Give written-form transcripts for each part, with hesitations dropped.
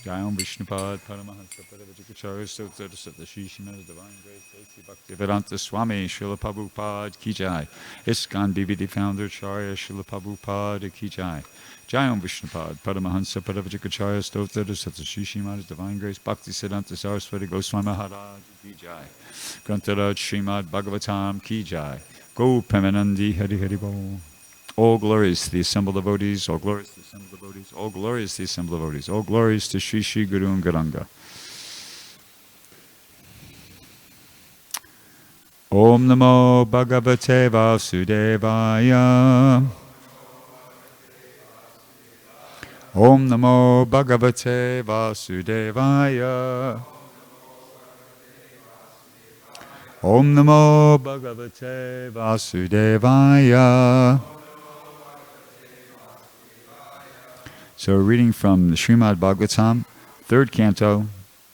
Jayam Vishnupad Paramahansa Paravajikacharya Stotra Satashishiman Divine Grace Tosi Bhaktivedanta Swami Srila Prabhupada Ki Jai. ISKCON BBD Founder Charya Srila Prabhupada Ki Jai. Jayam Vishnupad Paramahansa Paravajikacharya Stotra Satashishiman Divine Grace Bhakti Siddhanta Saraswati Goswami Maharaj Ki Jai. Grantaraj Srimad Bhagavatam Ki Jai. Go Premanandi Hari Hari Bol. All glories to the assembled devotees, all glories to the assembled devotees, all glories to the assembled devotees, all glories to Sri Sri Guru and Garanga. Om Namo Bhagavate Vasudevaya. Om Namo Bhagavate Vasudevaya. Om Namo Bhagavate Vasudevaya. So we're reading from the Srimad Bhagavatam, 3rd canto,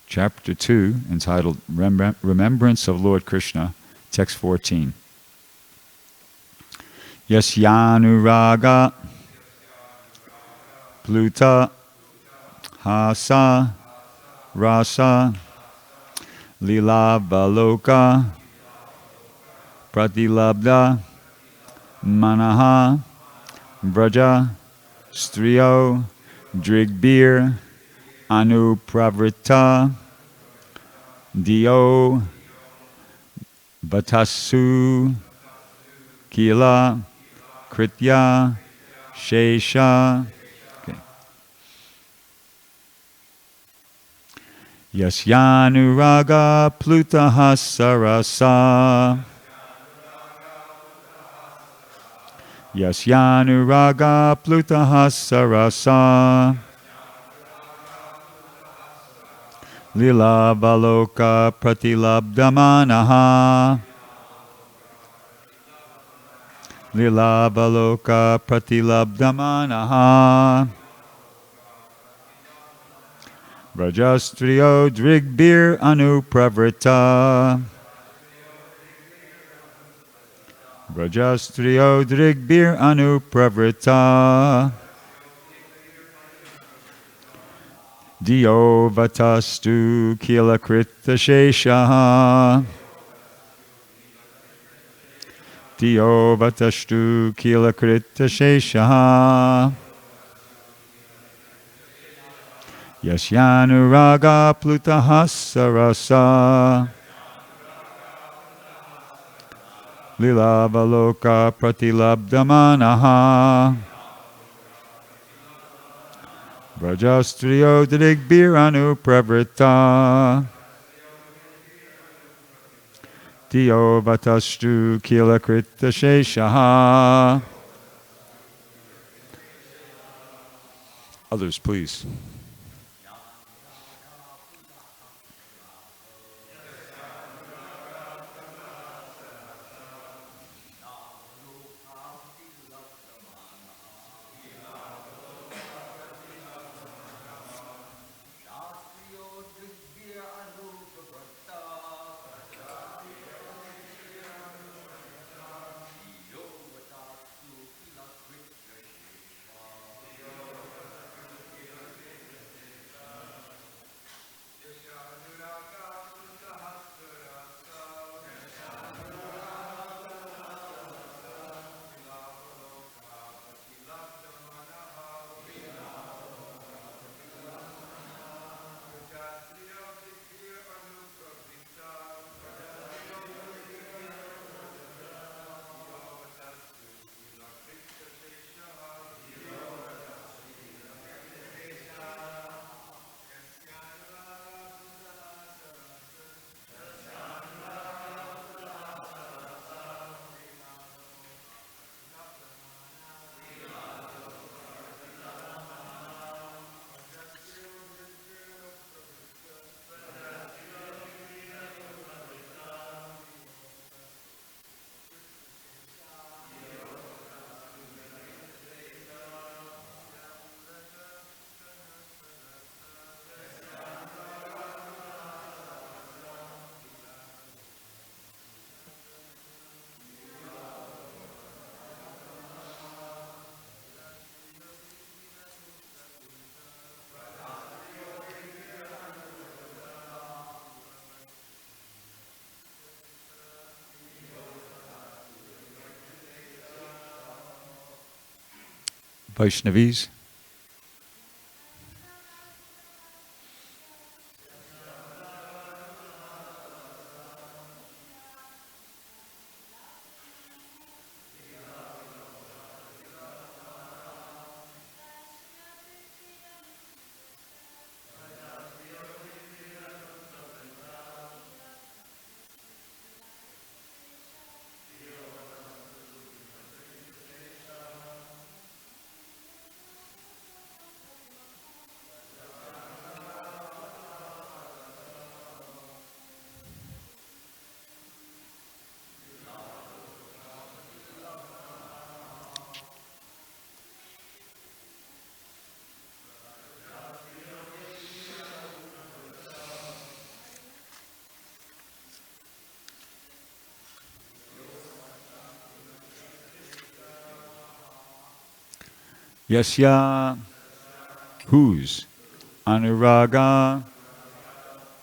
chapter 2, entitled Remembrance of Lord Krishna, text 14. Yasyanuraga Pluta Hasa Rasa Lila Baloka Pratilabda Manaha Vraja Striyo Drigbir Anupravrita Dio Vatasu Kila Kritya Shesha. Okay. Yasyanuraga Plutaha Sarasa. Yasyanuraga Plutaha Sarasa. Lila Baloka Pratilabdamanaha. Lila Baloka Pratilabdamanaha. Vrajastriyo Drigbir Anupravrita. Vrajastriyo Drigbir Anupravrita. Dio Vatastu Kilakrita Shesha. Dio Vatastu Kilakrita Shesha. Yasyanuraga Plutaha Sarasa. Lila Baloka Pratilabdamanaha. Vrajastriyo Drigbiranu Pravrita. Dio Vatastu Kilakrita Sheshaha. Others, please. Vaishnavis. Yasya, whose, anuraga,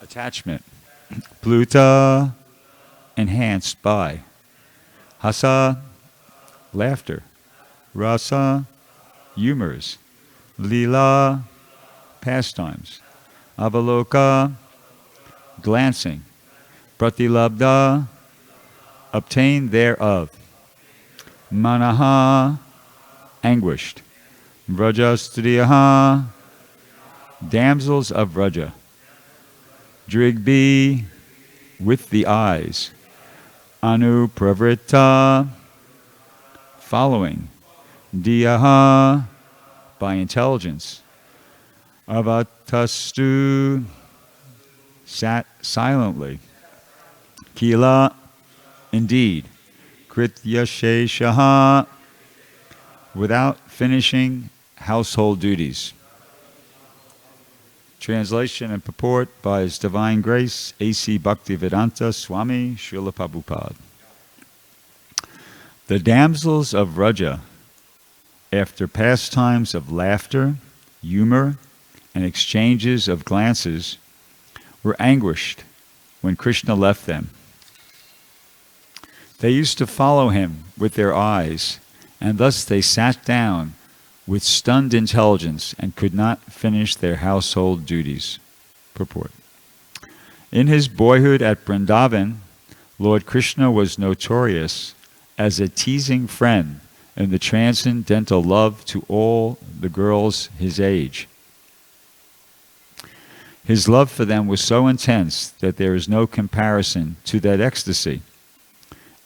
attachment, pluta, enhanced by, hasa, laughter, rasa, humors, lila, pastimes, avaloka, glancing, pratilabdha, obtained thereof, manaha, anguished, Vrajastriyaha, damsels of Vraja, Drigbi, with the eyes, Anu Pravrita, following, Diyaha, by intelligence, Avatastu, sat silently, Kila, indeed, Krityasheshaha, without finishing household duties. Translation and purport by His Divine Grace, A.C. Bhaktivedanta Swami Srila Prabhupada. The damsels of Vraja, after pastimes of laughter, humor, and exchanges of glances, were anguished when Krishna left them. They used to follow him with their eyes, and thus they sat down with stunned intelligence and could not finish their household duties. Purport. In his boyhood at Vrindavan, Lord Krishna was notorious as a teasing friend in the transcendental love to all the girls his age. His love for them was so intense that there is no comparison to that ecstasy.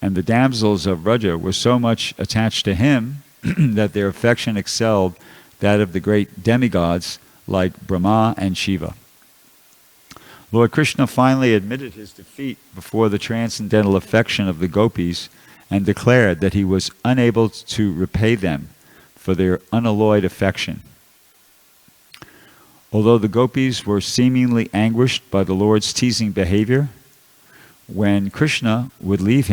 And the damsels of Vraja were so much attached to him that their affection excelled that of the great demigods like Brahma and Shiva. Lord Krishna finally admitted his defeat before the transcendental affection of the gopis and declared that he was unable to repay them for their unalloyed affection. Although the gopis were seemingly anguished by the Lord's teasing behavior, when Krishna would leave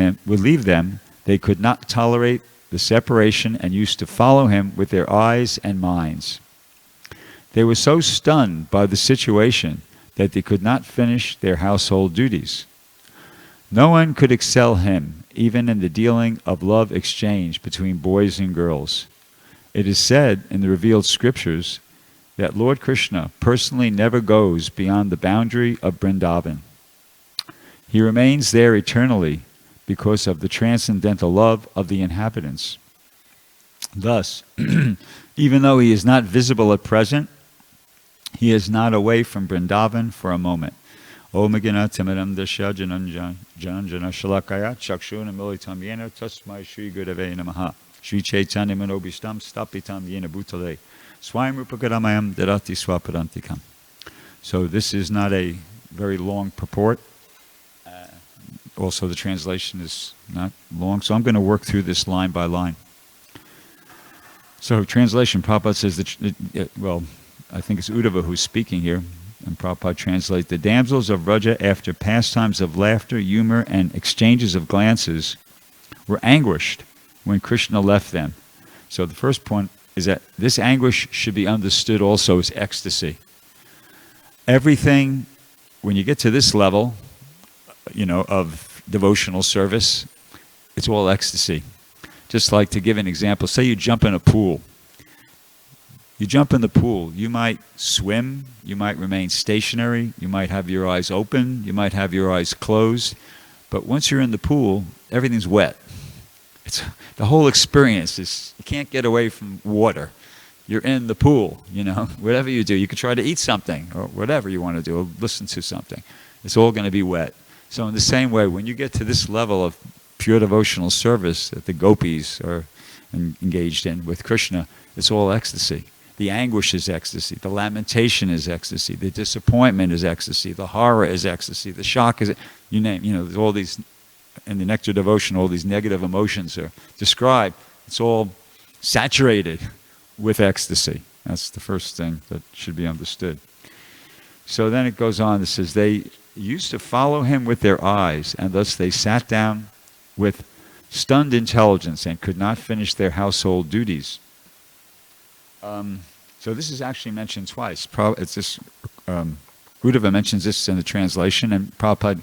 them, they could not tolerate the separation and used to follow him with their eyes and minds. They were so stunned by the situation that they could not finish their household duties. No one could excel him, even in the dealing of love exchange between boys and girls. It is said in the revealed scriptures that Lord Krishna personally never goes beyond the boundary of Vrindavan. He remains there eternally because of the transcendental love of the inhabitants. Thus, even though he is not visible at present, he is not away from Vrindavan for a moment. Om Agina Timiram Dasya Jananjana Shalakaya Chakshuna Militam Yena Tasmai Shri Gurave Namaha Shri Chaitanya Manobishtam Stapitam Yena Bhutale Swayam Rupakaramayam Darati Swaparantikam. So this is not a very long purport. Also, the translation is not long, so I'm going to work through this line by line. So, translation, Prabhupada says that, well, I think it's Uddhava who's speaking here, and Prabhupada translates, the damsels of Vraja, after pastimes of laughter, humor, and exchanges of glances, were anguished when Krishna left them. So the first point is that this anguish should be understood also as ecstasy. Everything, when you get to this level, of devotional service, it's all ecstasy. Just like, to give an example, say you jump in a pool You jump in the pool. You might swim. You might remain stationary. You might have your eyes open. You might have your eyes closed. But once you're in the pool, everything's wet. The whole experience is, you can't get away from water. You're in the pool, whatever you do. You could try to eat something or whatever you want to do, or listen to something. It's all going to be wet. So in the same way, when you get to this level of pure devotional service that the gopis are engaged in with Krishna, it's all ecstasy. The anguish is ecstasy. The lamentation is ecstasy. The disappointment is ecstasy. The horror is ecstasy. The shock is, you name, there's all these, in the Nectar Devotion, all these negative emotions are described. It's all saturated with ecstasy. That's the first thing that should be understood. So then it goes on, it says, they used to follow him with their eyes, and thus they sat down with stunned intelligence and could not finish their household duties. So this is actually mentioned twice. It's this, Uddhava mentions this in the translation, and Prabhupada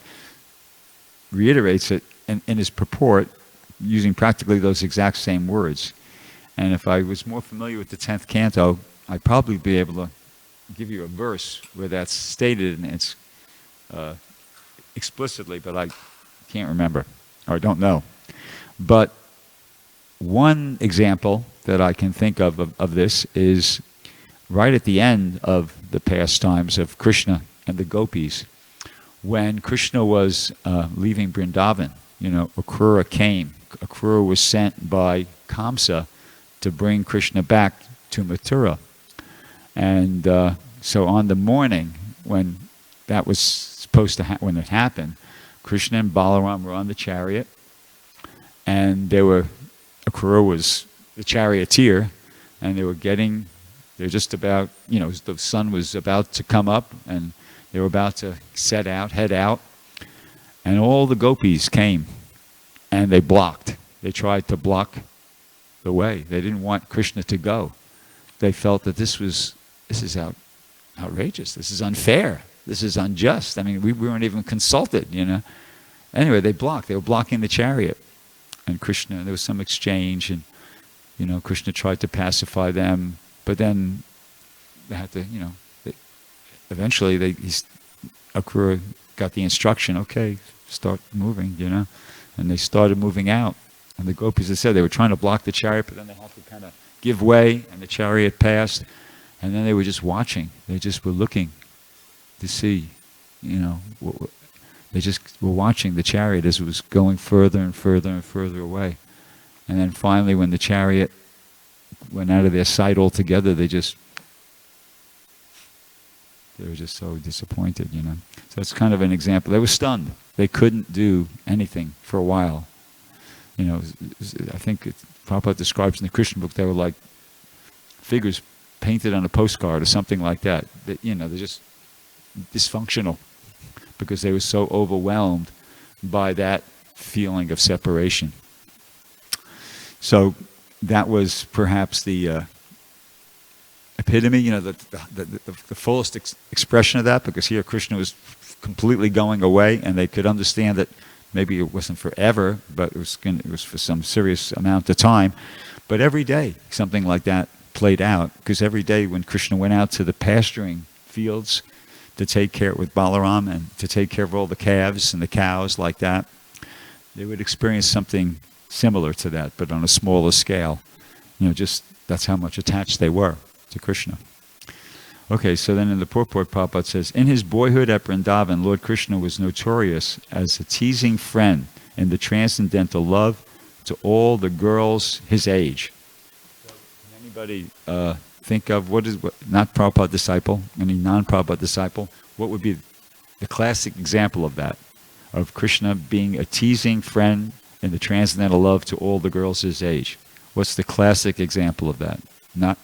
reiterates it in his purport using practically those exact same words. And if I was more familiar with the 10th canto, I'd probably be able to give you a verse where that's stated, and it's explicitly, but I can't remember, or don't know. But one example that I can think of this is right at the end of the pastimes of Krishna and the gopis. When Krishna was leaving Vrindavan, Akrura came. Akrura was sent by Kamsa to bring Krishna back to Mathura. And so on the morning when that was supposed to when it happened, Krishna and Balaram were on the chariot, and Akrura was the charioteer, and they're just about, the sun was about to come up, and they were about to head out, and all the gopis came, and they They tried to block the way. They didn't want Krishna to go. They felt that this is outrageous. This is unfair. This is unjust. I mean, we weren't even consulted, Anyway, they were blocking the chariot. And Krishna, there was some exchange, and, Krishna tried to pacify them, but then they had to, eventually Akrura got the instruction, okay, start moving, and they started moving out. And the gopis, as I said, they were trying to block the chariot, but then they had to kind of give way, and the chariot passed, and then they were just watching. They just were looking to see, they just were watching the chariot as it was going further and further and further away. And then finally, when the chariot went out of their sight altogether, they were just so disappointed, So that's kind of an example. They were stunned. They couldn't do anything for a while. I think Prabhupada describes in the Krishna book, they were like figures painted on a postcard or something like that. They're just dysfunctional because they were so overwhelmed by that feeling of separation. So that was perhaps the epitome, the fullest expression of that, because here Krishna was completely going away, and they could understand that maybe it wasn't forever, but it was for some serious amount of time. But every day something like that played out, because every day when Krishna went out to the pasturing fields to take care with Balaram and to take care of all the calves and the cows like that, they would experience something similar to that, but on a smaller scale. Just that's how much attached they were to Krishna. Okay, so then in the purport, Prabhupada says, in his boyhood at Vrindavan, Lord Krishna was notorious as a teasing friend in the transcendental love to all the girls his age. So can anybody think of not Prabhupada disciple, any non-Prabhupada disciple, what would be the classic example of that, of Krishna being a teasing friend in the transcendental love to all the girls his age? What's the classic example of that? No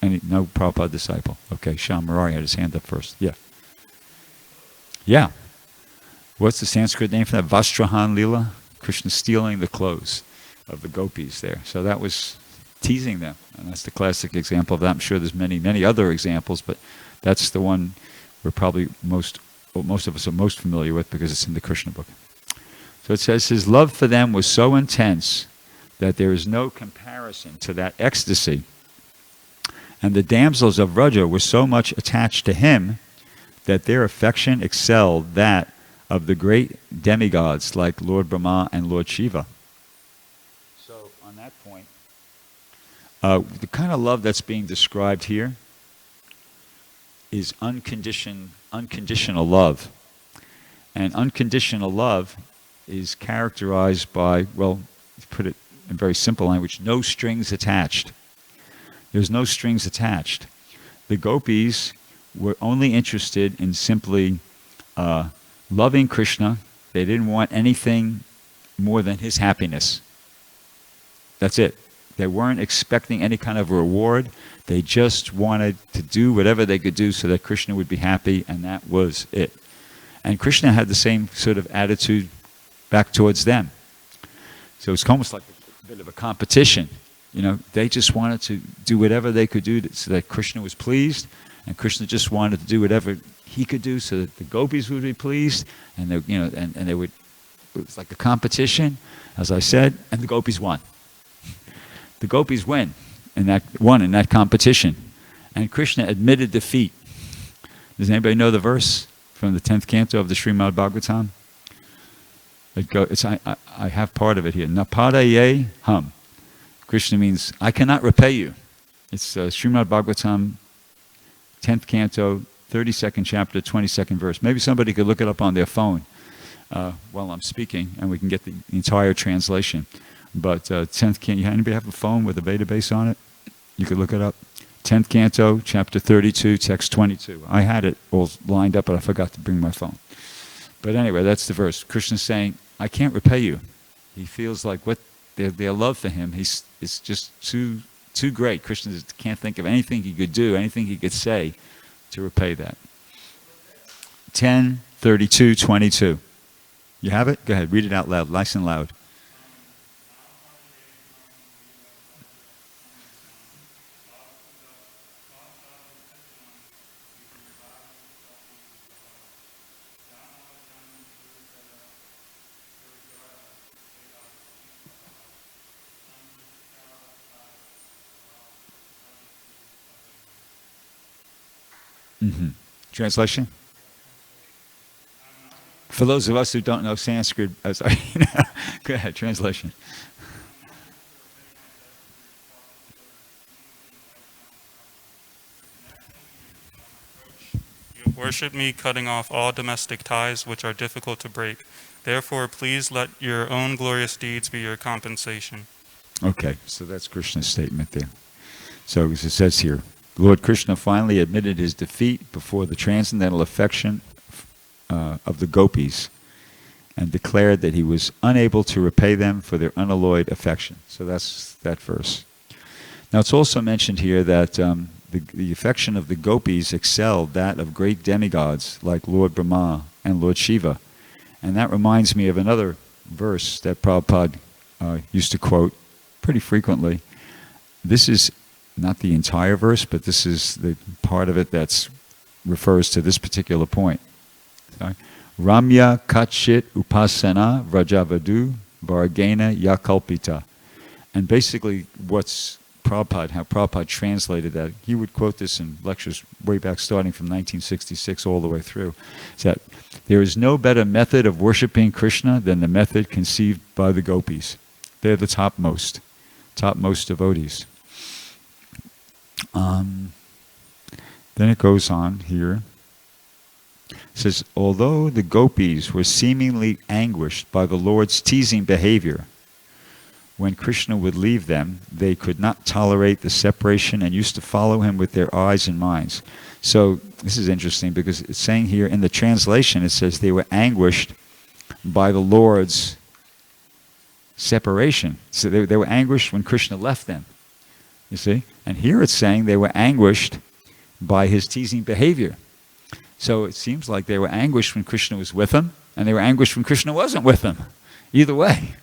Prabhupada disciple. Okay, Sham Murari had his hand up first. Yeah. Yeah. What's the Sanskrit name for that? Vastrahan Lila? Krishna stealing the clothes of the gopis there. So that was teasing them. And that's the classic example of that. I'm sure there's many, many other examples, but that's the one we're probably most of us are most familiar with because it's in the Krishna book. So it says, his love for them was so intense that there is no comparison to that ecstasy And the damsels of Vraja were so much attached to him that their affection excelled that of the great demigods like Lord Brahma and Lord Shiva. So on that point, the kind of love that's being described here is unconditional love. And unconditional love is characterized by, well, to put it in very simple language, no strings attached. There's no strings attached. The gopis were only interested in simply loving Krishna. They didn't want anything more than his happiness. That's it. They weren't expecting any kind of reward. They just wanted to do whatever they could do so that Krishna would be happy, and that was it. And Krishna had the same sort of attitude back towards them. So it's almost like a bit of a competition. You know, they just wanted to do whatever they could do so that Krishna was pleased, and Krishna just wanted to do whatever he could do so that the gopis would be pleased, and they, you know, and they would. It was like a competition, as I said, and the gopis won. The gopis won in that competition, and Krishna admitted defeat. Does anybody know the verse from the 10th canto of the Srimad Bhagavatam? I have part of it here. Napadaye hum. Krishna means, I cannot repay you. It's Srimad Bhagavatam, 10th canto, 32nd chapter, 22nd verse. Maybe somebody could look it up on their phone while I'm speaking, and we can get the entire translation. But 10th canto, anybody have a phone with a database on it? You could look it up. 10th canto, chapter 32, text 22. I had it all lined up, but I forgot to bring my phone. But anyway, that's the verse. Krishna's saying, I can't repay you. He feels like what their love for him, it's just too great. Krishna can't think of anything he could do, anything he could say to repay that. 10, 32, 22. You have it? Go ahead, read it out loud, nice and loud. Mm-hmm. Translation? For those of us who don't know Sanskrit, go ahead, translation. You worship me, cutting off all domestic ties which are difficult to break. Therefore, please let your own glorious deeds be your compensation. Okay, so that's Krishna's statement there. So as it says here, Lord Krishna finally admitted his defeat before the transcendental affection of the gopis and declared that he was unable to repay them for their unalloyed affection. So that's that verse. Now it's also mentioned here that the affection of the gopis excelled that of great demigods like Lord Brahma and Lord Shiva. And that reminds me of another verse that Prabhupada used to quote pretty frequently. This is not the entire verse, but this is the part of it that refers to this particular point. Sorry. Ramya Kachit Upasana Vrajavadu Bhargena Yakalpita. And basically what's how Prabhupada translated that, he would quote this in lectures way back starting from 1966 all the way through, is that there is no better method of worshiping Krishna than the method conceived by the gopis. They're the topmost devotees. Then it goes on here. It says, although the gopis were seemingly anguished by the Lord's teasing behavior, when Krishna would leave them, they could not tolerate the separation and used to follow him with their eyes and minds. So this is interesting because it's saying here in the translation, it says they were anguished by the Lord's separation. So they were anguished when Krishna left them. You see? And here it's saying they were anguished by his teasing behavior. So it seems like they were anguished when Krishna was with them, and they were anguished when Krishna wasn't with them. Either way.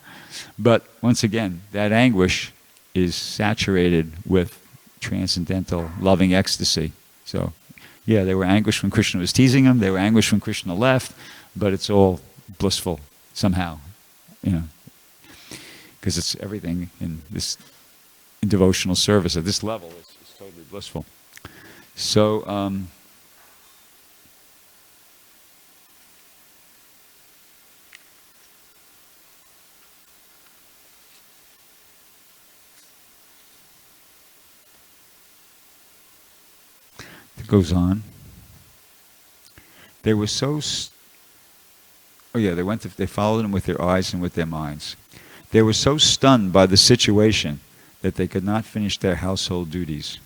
But once again, that anguish is saturated with transcendental loving ecstasy. So, yeah, they were anguished when Krishna was teasing them, they were anguished when Krishna left, but it's all blissful somehow, you know, because it's everything in this devotional service at this level is totally blissful. So, it goes on. They were so. They followed him with their eyes and with their minds. They were so stunned by the situation that they could not finish their household duties.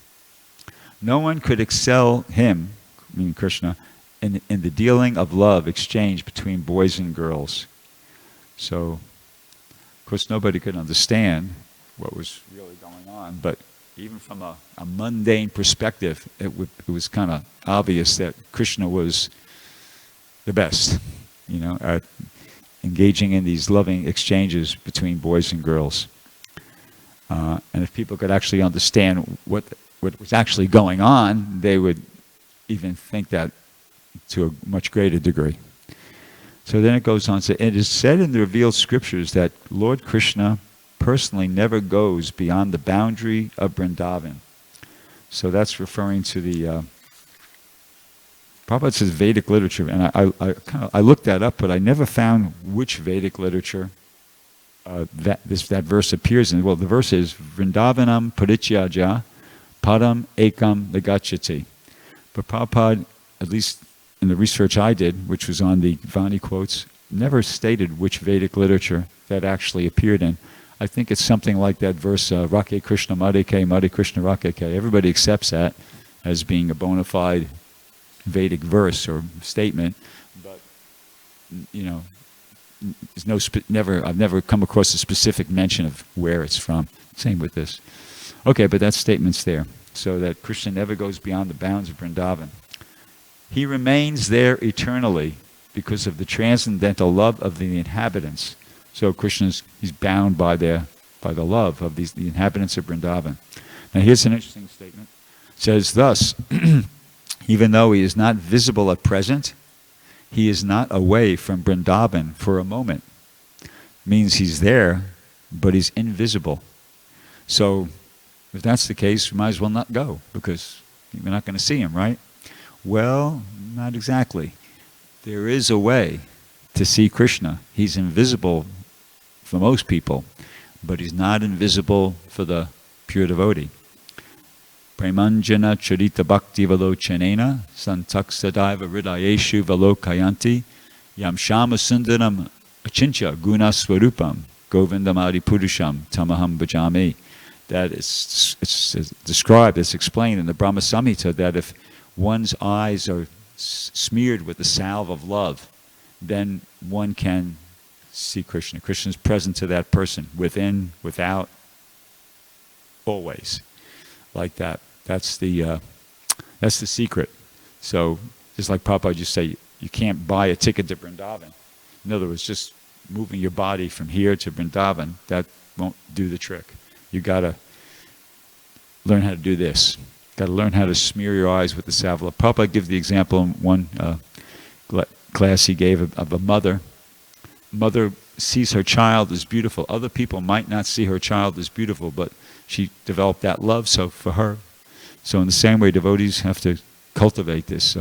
No one could excel him, meaning Krishna, in the dealing of love exchange between boys and girls. So, of course, nobody could understand what was really going on, but even from a mundane perspective, it was kind of obvious that Krishna was the best, at engaging in these loving exchanges between boys and girls. And if people could actually understand what was actually going on, they would even think that to a much greater degree. So then it goes on. So it is said in the revealed scriptures that Lord Krishna personally never goes beyond the boundary of Vrindavan. So that's referring to the Prabhupada says Vedic literature, and I looked that up, but I never found which Vedic literature that verse appears in. Well, the verse is Vrindavanam Parityaja Padam Ekam Nagachati. But Prabhupada, at least in the research I did, which was on the Vani quotes, never stated which Vedic literature that actually appeared in. I think it's something like that verse, Rake Krishna Madike, Madhe Krishna Rakeke. Everybody accepts that as being a bona fide Vedic verse or statement, but there's I've never come across a specific mention of where it's from. Same with this. Okay, but that statement's there. So that Krishna never goes beyond the bounds of Vrindavan. He remains there eternally because of the transcendental love of the inhabitants. So he's bound by the love of the inhabitants of Vrindavan. Now here's an interesting statement. It says thus, even though he is not visible at present, he is not away from Vrindavan for a moment. Means he's there, but he's invisible. So if that's the case, we might as well not go, because we're not going to see him, right? Well, not exactly. There is a way to see Krishna. He's invisible for most people, but he's not invisible for the pure devotee. Premanjana charita bhakti valochanena santaksadaiva hridayeshu valokayanti yam shama sundaram achincha guna swarupam govindamadi purusham tamaham bhajami. That it's described, it's explained in the Brahma Samhita that if one's eyes are smeared with the salve of love, then one can see Krishna. Krishna is present to that person, within, without, always, like that. That's the secret. So, just like Prabhupada used to say, you can't buy a ticket to Vrindavan. In other words, just moving your body from here to Vrindavan, that won't do the trick. You got to learn how to do this. Got to learn how to smear your eyes with the salve. Prabhupada gives the example in one class he gave of a mother. Mother sees her child as beautiful. Other people might not see her child as beautiful, but she developed that love, so for her. So in the same way, devotees have to cultivate this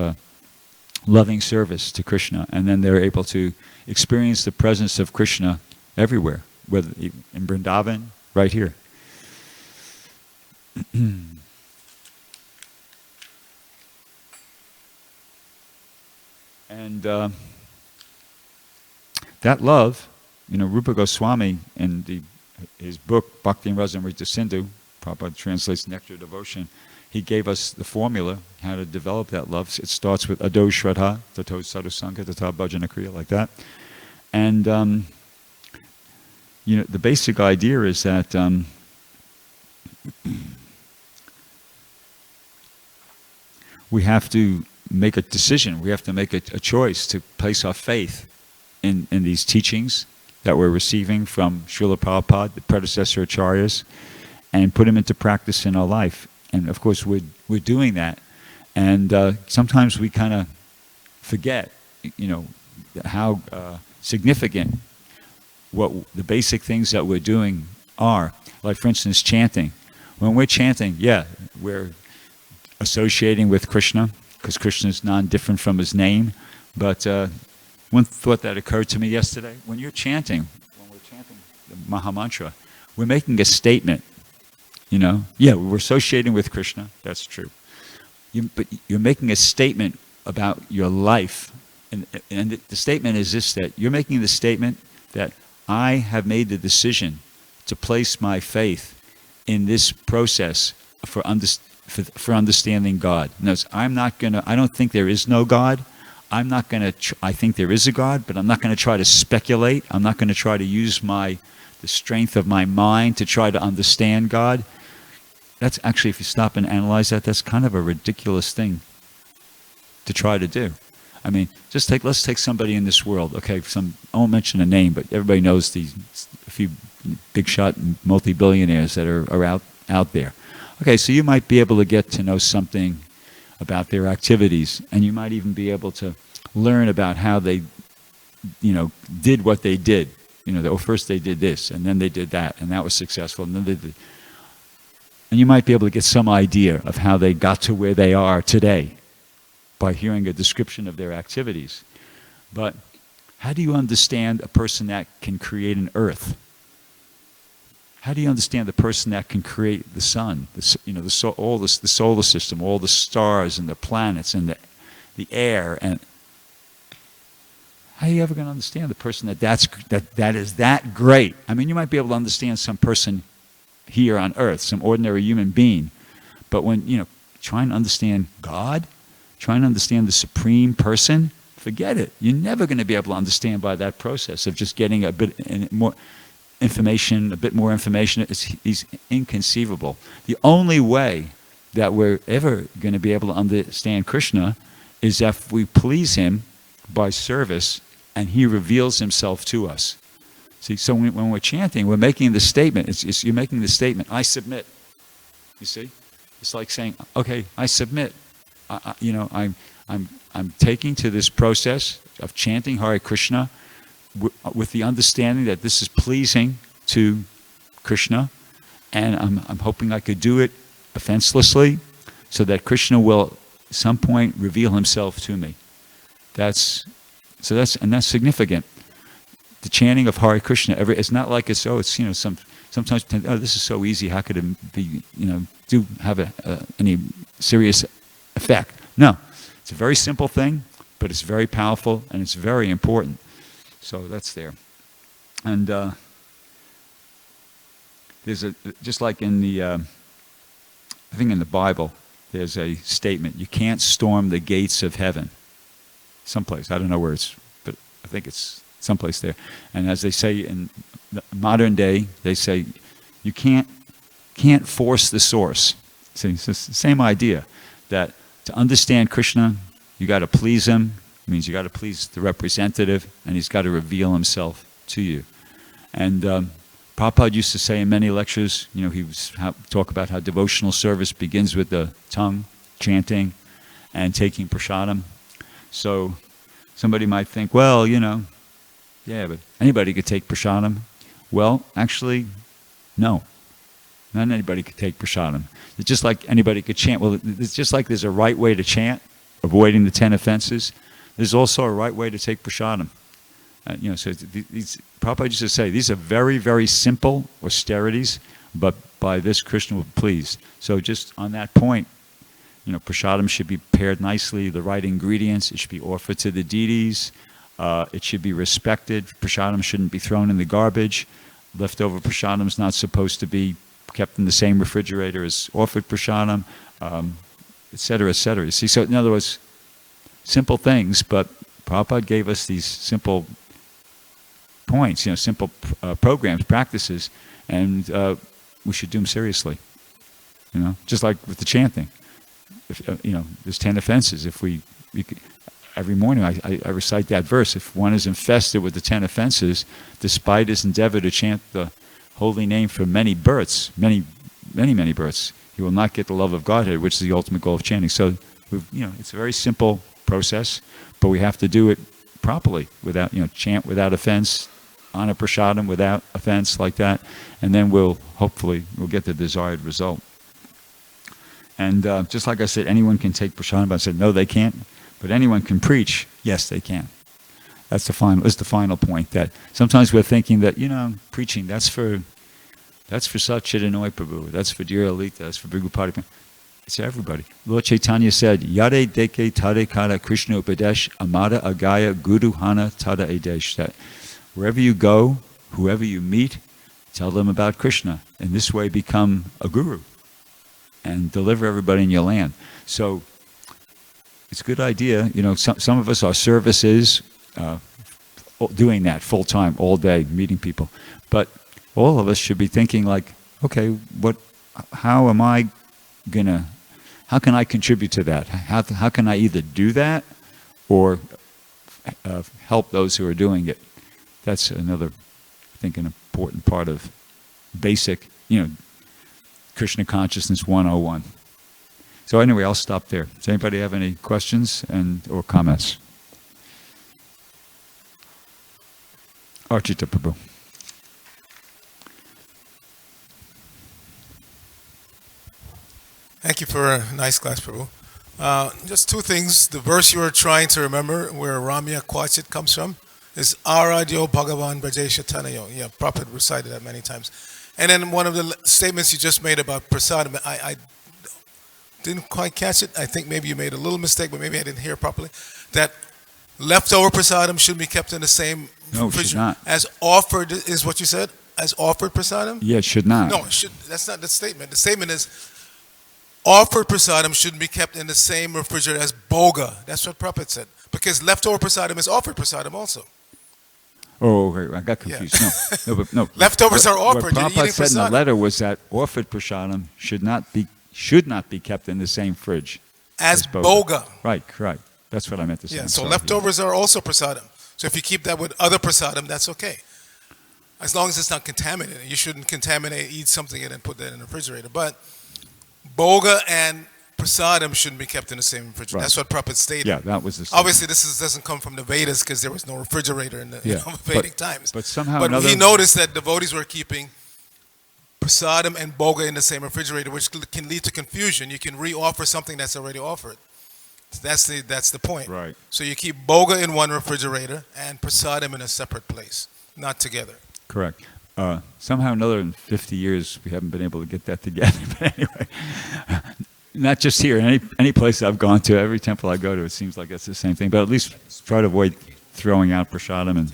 loving service to Krishna, and then they're able to experience the presence of Krishna everywhere, whether in Vrindavan, right here. And that love, Rupa Goswami in his book Bhakti and Rasamrita Sindhu, Prabhupada translates Nectar of Devotion, he gave us the formula how to develop that love. It starts with Ado Shraddha, Tato Sadhusanga, Tata Bhajana Kriya, like that. And the basic idea is that we have to make a decision. We have to make a choice to place our faith in these teachings that we're receiving from Srila Prabhupada, the predecessor acharyas, and put them into practice in our life. And of course, we're doing that. And sometimes we kind of forget, how significant what the basic things that we're doing are. Like, for instance, chanting. When we're chanting, we're associating with Krishna, because Krishna is non-different from his name. But one thought that occurred to me yesterday, when we're chanting the Mahamantra, we're making a statement, Yeah, we're associating with Krishna, that's true. But you're making a statement about your life. And the statement is this, that you're making the statement that I have made the decision to place my faith in this process for understanding God. Notice, I don't think there is no God. I think there is a God, but I'm not going to try to speculate. I'm not going to try to use the strength of my mind to try to understand God. That's actually, if you stop and analyze that, that's kind of a ridiculous thing to try to do. I mean, let's take somebody in this world. Okay, I won't mention a name, but everybody knows a few big shot multi-billionaires that are out there. Okay, so you might be able to get to know something about their activities, and you might even be able to learn about how they, did what they did. First they did this, and then they did that, and that was successful, and then they did. And you might be able to get some idea of how they got to where they are today by hearing a description of their activities. But how do you understand a person that can create an earth? How do you understand the person that can create the sun, the solar system, all the stars and the planets and the air? And how are you ever going to understand the person that is that great? I mean, you might be able to understand some person here on earth, some ordinary human being, but when trying to understand God, trying to understand the supreme person, forget it. You're never going to be able to understand by that process of just getting a bit more information. Is inconceivable. The only way that we're ever going to be able to understand Krishna is if we please him by service and he reveals himself to us. See, so when we're chanting, we're making the statement. You're making the statement, I submit. You see? It's like saying, okay, I submit. I'm taking to this process of chanting Hare Krishna with the understanding that this is pleasing to Krishna, and I'm hoping I could do it offenselessly, so that Krishna will at some point reveal himself to me. That's significant. The chanting of Hare Krishna, it's not like sometimes this is so easy. How could it be have any serious effect? No, it's a very simple thing, but it's very powerful and it's very important. So that's there. And there's just like in I think in the Bible, there's a statement: you can't storm the gates of heaven. Someplace, I don't know where but I think it's someplace there. And as they say in the modern day, they say you can't force the source. See, it's the same idea, that to understand Krishna, you got to please him. It means you got to please the representative, and he's got to reveal himself to you. And Prabhupada used to say in many lectures, he would talk about how devotional service begins with the tongue, chanting, and taking prasadam. So somebody might think, well, yeah, but anybody could take prasadam. Well, actually, no. Not anybody could take prasadam. It's just like anybody could chant. Well, it's just like there's a right way to chant, avoiding the 10 offenses. There's also a right way to take prasadam. So Prabhupada used to say, these are very, very simple austerities, but by this Krishna will be pleased. So just on that point, prasadam should be prepared nicely, the right ingredients. It should be offered to the deities. It should be respected. Prasadam shouldn't be thrown in the garbage. Leftover prasadam is not supposed to be kept in the same refrigerator as offered prasadam, et cetera, et cetera. You see, so in other words, simple things, but Prabhupada gave us these simple points, simple programs, practices, and we should do them seriously. Just like with the chanting. If, there's 10 offenses. If every morning I recite that verse. If one is infested with the 10 offenses, despite his endeavor to chant the holy name for many births, many births, he will not get the love of Godhead, which is the ultimate goal of chanting. So, it's a very simple process, but we have to do it properly, without, chant without offense, honor prasadam without offense, like that, and then we'll get the desired result. And just like I said, anyone can take prasadam. I said, no, they can't. But anyone can preach. Yes, they can. That's the final point. That sometimes we're thinking that, preaching, that's for Satchidananda Prabhu, that's for Dear Alita, that's for Bhrgupati Prabhu. It's everybody. Lord Chaitanya said, Yade deke tade kada Krishna upadesh amada agaya guru hana tada edesh. That wherever you go, whoever you meet, tell them about Krishna. In this way, become a guru and deliver everybody in your land. So it's a good idea. Some of us, our service is doing that full time, all day, meeting people. But all of us should be thinking like, okay, how can I contribute to that? How can I either do that or help those who are doing it? That's another, I think, an important part of basic, Krishna Consciousness 101. So anyway, I'll stop there. Does anybody have any questions or comments? Archita Prabhu. Thank you for a nice class, Prabhu. Just two things. The verse you were trying to remember, where Ramya Kwachit comes from, is Aradyo Bhagavan Brajesha Tanayo. Yeah, Prabhupada recited that many times. And then one of the statements you just made about prasadam, I didn't quite catch it. I think maybe you made a little mistake, but maybe I didn't hear properly. That leftover prasadam should be kept in the same should not. as offered, is what you said? As offered prasadam? Yeah, it should not. No, it should. That's not the statement. The statement is offered prasadam shouldn't be kept in the same refrigerator as boga. That's what Prabhupada said. Because leftover prasadam is offered prasadam also. Oh, okay. I got confused. Yeah. No. Leftovers are offered. What Prabhupada said in the letter was that offered prasadam should not be kept in the same fridge as boga. Right. That's what I meant to say. Yeah. So leftovers are also prasadam. So if you keep that with other prasadam, that's okay. As long as it's not contaminated. You shouldn't eat something and then put that in the refrigerator. But boga and prasadam shouldn't be kept in the same refrigerator. Right. That's what Prabhupada stated. Yeah, that was the statement. Obviously, this doesn't come from the Vedas because there was no refrigerator in the Vedic times. But somehow he noticed that devotees were keeping prasadam and boga in the same refrigerator, which can lead to confusion. You can re-offer something that's already offered. That's the point. Right. So you keep boga in one refrigerator and prasadam in a separate place, not together. Correct. Somehow another in 50 years, we haven't been able to get that together. But anyway, not just here. Any place I've gone to, every temple I go to, it seems like it's the same thing. But at least try to avoid throwing out prasadam, and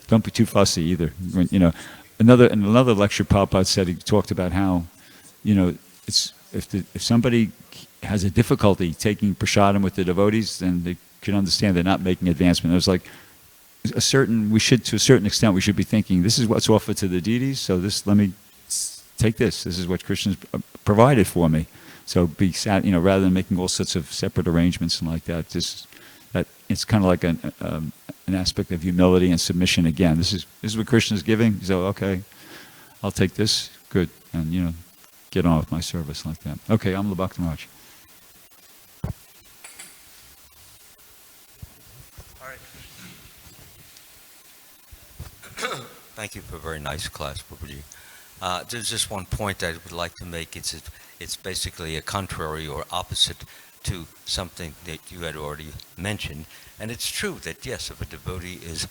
don't be too fussy either. In another lecture, Prabhupada said, he talked about how, if somebody has a difficulty taking prasadam with the devotees, then they can understand they're not making advancement. It was like to a certain extent, we should be thinking, this is what's offered to the deities, so let me take this. This is what Krishna's provided for me. So be sad, rather than making all sorts of separate arrangements and like that. That it's kind of like an aspect of humility and submission. Again, this is what Krishna's giving. So okay, I'll take this. Good, and get on with my service like that. Okay, I'm Bhakti Maharaj. Thank you for a very nice class, Prabhuji. There's just one point I would like to make. It's basically a contrary or opposite to something that you had already mentioned. And it's true that, yes, if a devotee is...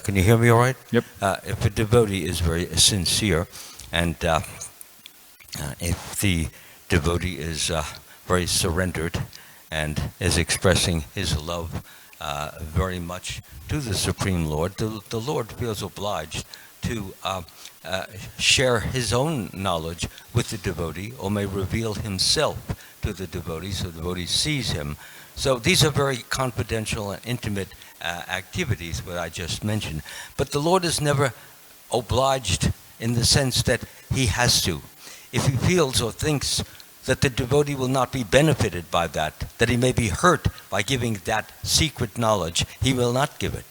can you hear me all right? Yep. If a devotee is very sincere, and if the devotee is very surrendered and is expressing his love very much to the Supreme Lord, the Lord feels obliged to share his own knowledge with the devotee, or may reveal himself to the devotee so the devotee sees him. So these are very confidential and intimate activities, what I just mentioned. But the Lord is never obliged in the sense that he has to. If he feels or thinks that the devotee will not be benefited by that he may be hurt by giving that secret knowledge, he will not give it.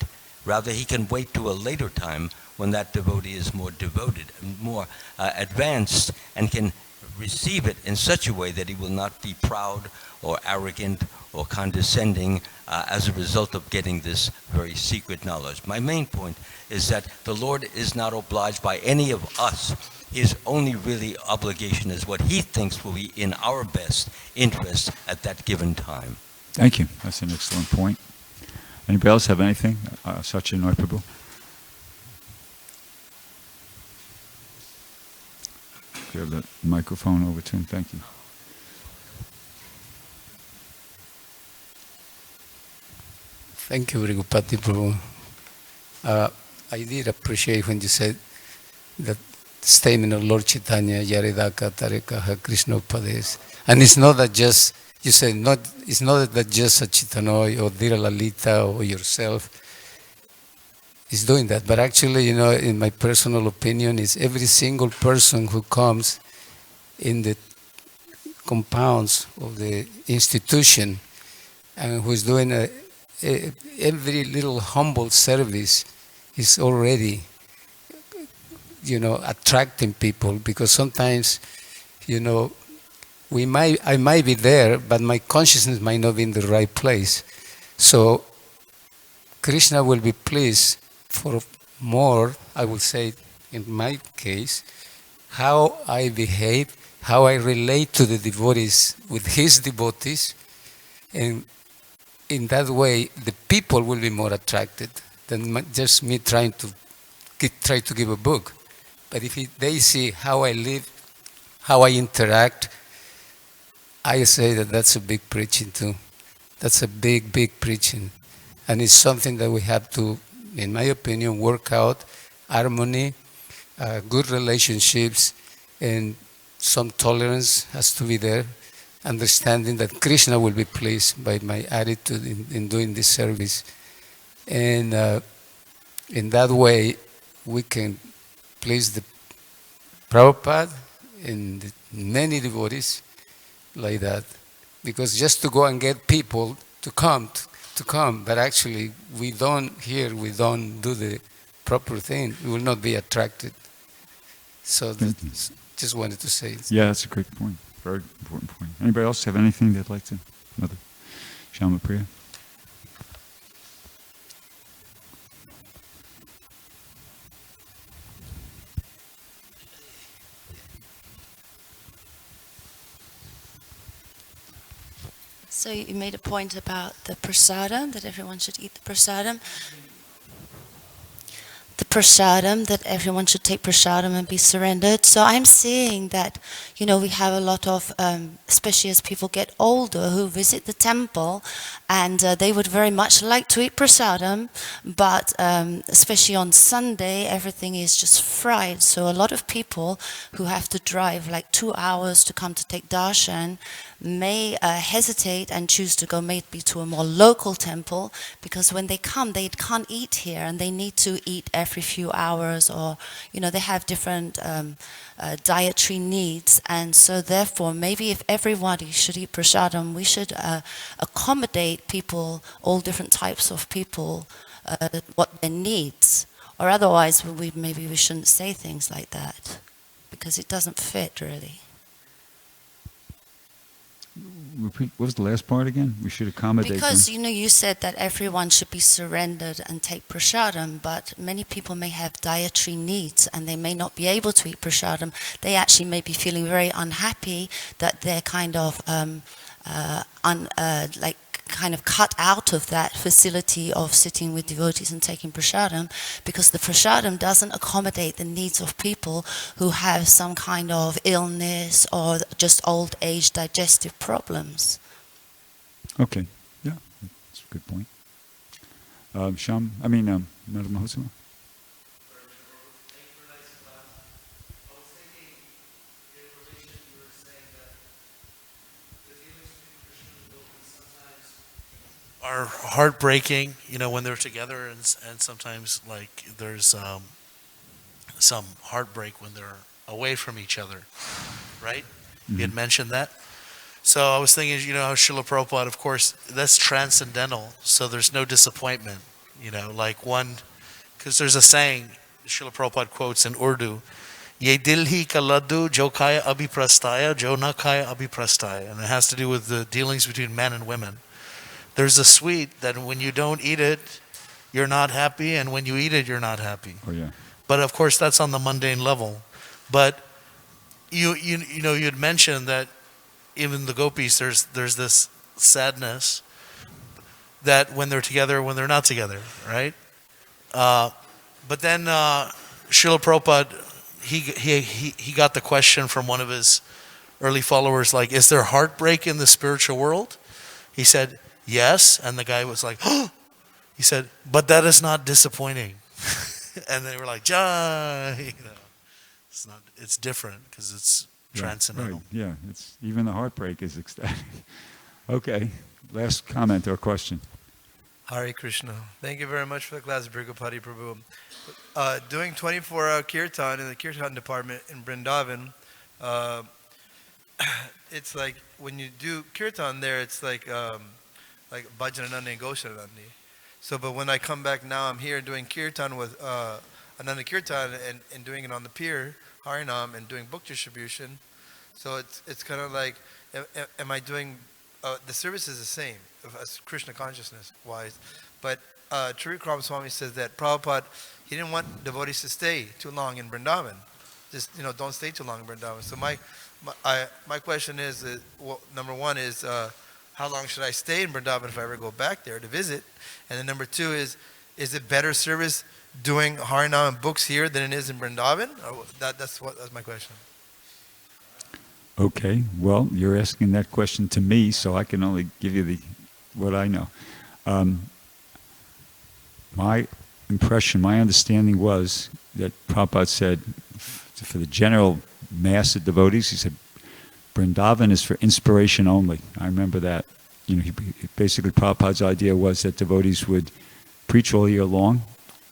Rather, he can wait to a later time when that devotee is more devoted and more advanced, and can receive it in such a way that he will not be proud or arrogant or condescending as a result of getting this very secret knowledge. My main point is that the Lord is not obliged by any of us. His only really obligation is what he thinks will be in our best interest at that given time. Thank you. That's an excellent point. Anybody else have anything? Sachin or Prabhu? Give the microphone over to him. Thank you. Thank you, Bhrgupati Prabhu. I did appreciate when you said that statement of Lord Chaitanya, Yaridaka Tarekaha Krishna Upades. And it's not that just, you said, it's not that just a Chaitanya or Dhira Lalita or yourself is doing that. But actually, in my personal opinion, it's every single person who comes in the compounds of the institution and who is doing every little humble service is already, attracting people, because sometimes, I might be there, but my consciousness might not be in the right place. So Krishna will be pleased for more, I would say, in my case, how I behave, how I relate to the devotees with his devotees, and in that way, the people will be more attracted than just me trying to give a book. But if they see how I live, how I interact, I say that that's a big preaching too. That's a big, big preaching. And it's something that we have to, in my opinion, work out, harmony, good relationships, and some tolerance has to be there. Understanding that Krishna will be pleased by my attitude in doing this service. And in that way, we can please the Prabhupada and the many devotees like that. Because just to go and get people to come, but actually we don't do the proper thing, we will not be attracted. So just wanted to say it. Yeah, that's a great point. Very important point. Anybody else have anything they'd like to? Mother Shama Priya? So you made a point about the prasadam, that everyone should eat the prasadam. The prasadam, that everyone should take prasadam and be surrendered. So I'm seeing that, we have a lot of, especially as people get older, who visit the temple, and they would very much like to eat prasadam, but especially on Sunday, everything is just fried. So a lot of people who have to drive like 2 hours to come to take darshan may hesitate and choose to go maybe to a more local temple, because when they come, they can't eat here and they need to eat every few hours, or they have different dietary needs. And so therefore, maybe if everybody should eat prasadam, we should accommodate people, all different types of people, what their needs, or otherwise maybe we shouldn't say things like that, because it doesn't fit really. Repeat, what was the last part again? We should accommodate because them. you said that everyone should be surrendered and take prasadam, but many people may have dietary needs and they may not be able to eat prasadam. They actually may be feeling very unhappy that they're kind of kind of cut out of that facility of sitting with devotees and taking prasadam, because the prasadam doesn't accommodate the needs of people who have some kind of illness or just old age digestive problems. Okay, yeah, that's a good point. Madam Mahosama? Are heartbreaking, when they're together, and sometimes like there's some heartbreak when they're away from each other, right? Mm-hmm. You had mentioned that. So I was thinking, how Srila Prabhupada, of course, that's transcendental, so there's no disappointment, like one, because there's a saying Srila Prabhupada quotes in Urdu, Ye dil hi ka laddu jo khaya abhi prastaya, jo na khaya abhi prastaya, and it has to do with the dealings between men and women. there's a sweet that when you don't eat it, you're not happy, and when you eat it, you're not happy. Oh yeah. But of course, that's on the mundane level. But you'd mentioned that even the gopis, there's this sadness that when they're together, when they're not together, right? But then Srila Prabhupada, he got the question from one of his early followers, like, is there heartbreak in the spiritual world? He said, yes. And the guy was like, oh. He said, but that is not disappointing. And they were like, Jai. It's not. It's different because it's transcendental. Right. Yeah. It's even the heartbreak is ecstatic. Okay. Last comment or question. Hare Krishna. Thank you very much for the class, Bhrgupati Prabhu. Doing 24-hour kirtan in the kirtan department in Vrindavan, it's like when you do kirtan there, it's like Bhajananandi and Goshananandi. So, but when I come back now, I'm here doing kirtan with Ananda Kirtan and doing it on the pier, Harinam, and doing book distribution. So it's kind of like, am I doing, the service is the same, as Krishna consciousness wise, but Trikram Swami says that Prabhupada, he didn't want devotees to stay too long in Vrindavan. Just, don't stay too long in Vrindavan. So my question is, well, number one is, how long should I stay in Vrindavan if I ever go back there to visit? And then number two is it better service doing Harinam and books here than it is in Vrindavan? Or that's my question. Okay. Well, you're asking that question to me, so I can only give you what I know. My impression, my understanding was that Prabhupada said, for the general mass of devotees, he said, Vrindavan is for inspiration only. I remember that. Basically Prabhupada's idea was that devotees would preach all year long,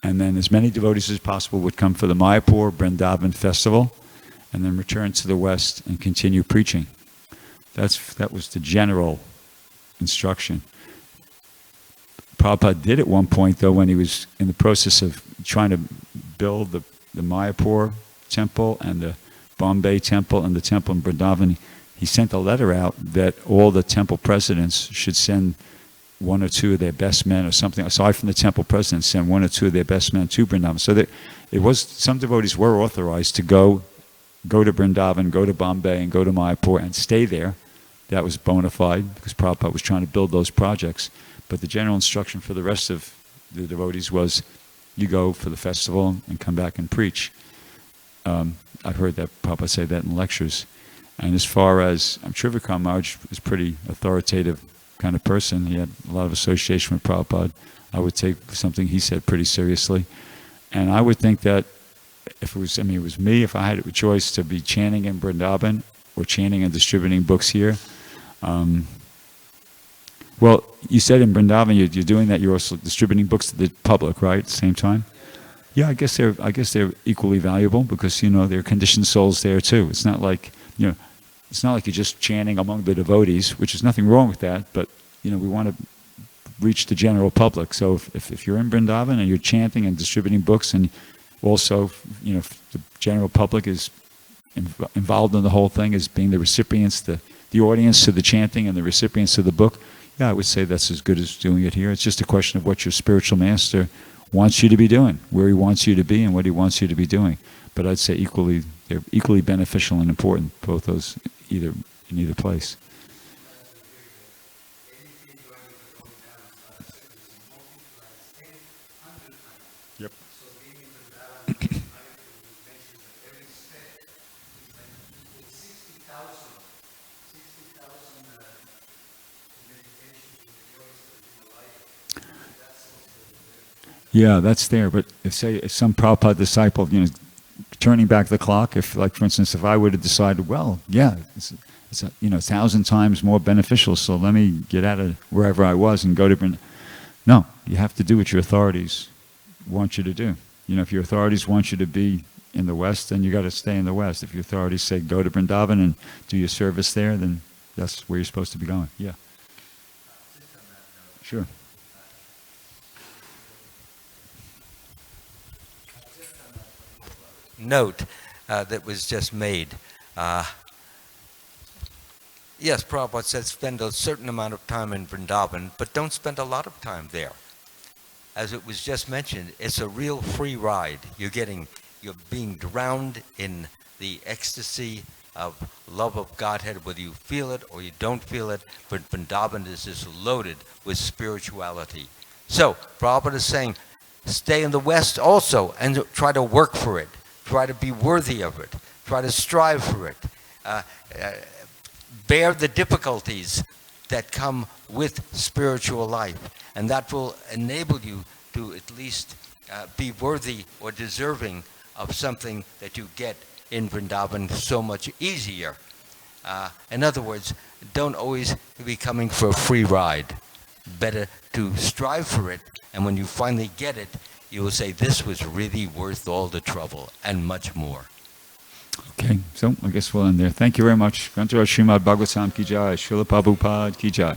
and then as many devotees as possible would come for the Mayapur Vrindavan festival, and then return to the West and continue preaching. That was the general instruction. Prabhupada did at one point, though, when he was in the process of trying to build the Mayapur temple and the Bombay temple and the temple in Vrindavan, he sent a letter out that all the temple presidents should send one or two of their best men or something, aside from the temple presidents, send one or two of their best men to Vrindavan. So that some devotees were authorized to go to Vrindavan, go to Bombay, and go to Mayapur and stay there. That was bona fide because Prabhupada was trying to build those projects. But the general instruction for the rest of the devotees was, you go for the festival and come back and preach. I've heard that Prabhupada say that in lectures. And as far as, I'm sure Vikram Maharaj was a pretty authoritative kind of person. He had a lot of association with Prabhupada. I would take something he said pretty seriously. And I would think that if it was me, if I had a choice to be chanting in Vrindavan or chanting and distributing books here. Well, you said in Vrindavan you're doing that. You're also distributing books to the public, right? At the same time. Yeah, I guess they're equally valuable because they're conditioned souls there too. It's not like it's not like you're just chanting among the devotees, which is nothing wrong with that. But we want to reach the general public. So if you're in Vrindavan and you're chanting and distributing books, and also the general public is involved in the whole thing as being the recipients, the audience to the chanting and the recipients of the book, yeah, I would say that's as good as doing it here. It's just a question of what your spiritual master wants you to be doing, where he wants you to be and what he wants you to be doing. But I'd say they're equally beneficial and important, both those in either place. Yep. Yeah, that's there. But if some Prabhupada disciple, turning back the clock, for instance, if I would have decided, well, yeah, it's 1,000 times more beneficial, so let me get out of wherever I was and go to. No, you have to do what your authorities want you to do. If your authorities want you to be in the West, then you got to stay in the West. If your authorities say go to Vrindavan and do your service there, then that's where you're supposed to be going. Yeah. Sure. Note that was just made. Yes, Prabhupada said spend a certain amount of time in Vrindavan, but don't spend a lot of time there. As it was just mentioned, it's a real free ride. You're being drowned in the ecstasy of love of Godhead, whether you feel it or you don't feel it, but Vrindavan is just loaded with spirituality. So, Prabhupada is saying, stay in the West also and try to work for it. Try to be worthy of it. Try to strive for it. Bear the difficulties that come with spiritual life, and that will enable you to at least be worthy or deserving of something that you get in Vrindavan so much easier. In other words, don't always be coming for a free ride. Better to strive for it, and when you finally get it, you will say, this was really worth all the trouble, and much more. Okay, so I guess we'll end there. Thank you very much. Grantaraj Srimad Bhagavatam Ki Jai, Srila Prabhupada Ki Jai.